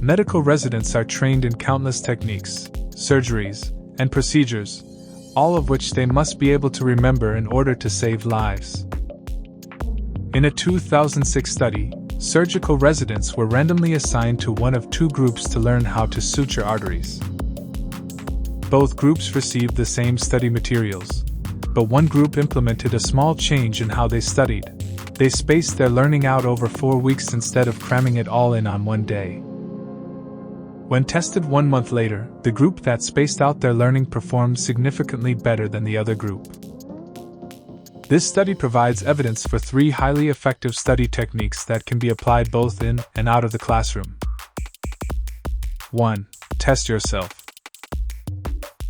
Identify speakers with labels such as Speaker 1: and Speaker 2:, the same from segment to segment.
Speaker 1: Medical residents are trained in countless techniques, surgeries, and procedures, all of which they must be able to remember in order to save lives. In a 2006 study, surgical residents were randomly assigned to one of two groups to learn how to suture arteries. Both groups received the same study materials, but one group implemented a small change in how they studied. They spaced their learning out over 4 weeks instead of cramming it all in on one day. When tested 1 month later, the group that spaced out their learning performed significantly better than the other group. This study provides evidence for 3 highly effective study techniques that can be applied both in and out of the classroom. 1. Test yourself.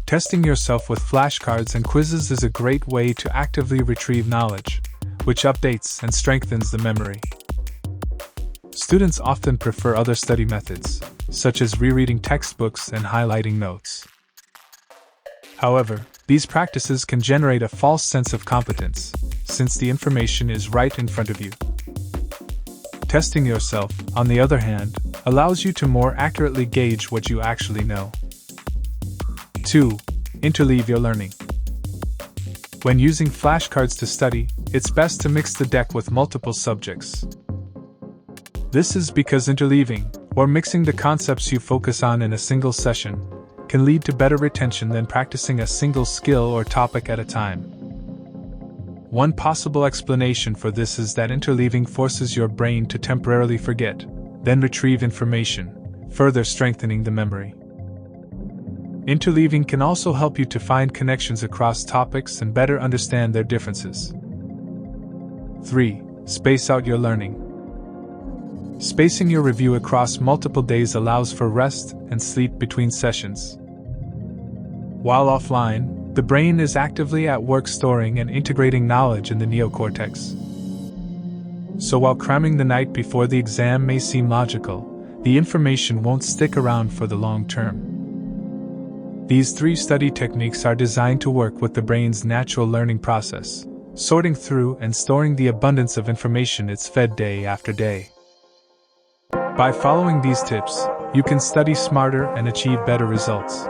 Speaker 1: Testing yourself with flashcards and quizzes is a great way to actively retrieve knowledge, which updates and strengthens the memory. Students often prefer other study methods, such as rereading textbooks and highlighting notes. However, these practices can generate a false sense of competence, since the information is right in front of you. Testing yourself, on the other hand, allows you to more accurately gauge what you actually know. 2. Interleave your learning. When using flashcards to study, it's best to mix the deck with multiple subjects. This is because interleaving, or mixing the concepts you focus on in a single session, can lead to better retention than practicing a single skill or topic at a time. One possible explanation for this is that interleaving forces your brain to temporarily forget, then retrieve information, further strengthening the memory. Interleaving can also help you to find connections across topics and better understand their differences. 3. Space out your learning. Spacing your review across multiple days allows for rest and sleep between sessions. While offline, the brain is actively at work storing and integrating knowledge in the neocortex. So while cramming the night before the exam may seem logical, the information won't stick around for the long term. These 3 study techniques are designed to work with the brain's natural learning process, sorting through and storing the abundance of information it's fed day after day. By following these tips, you can study smarter and achieve better results.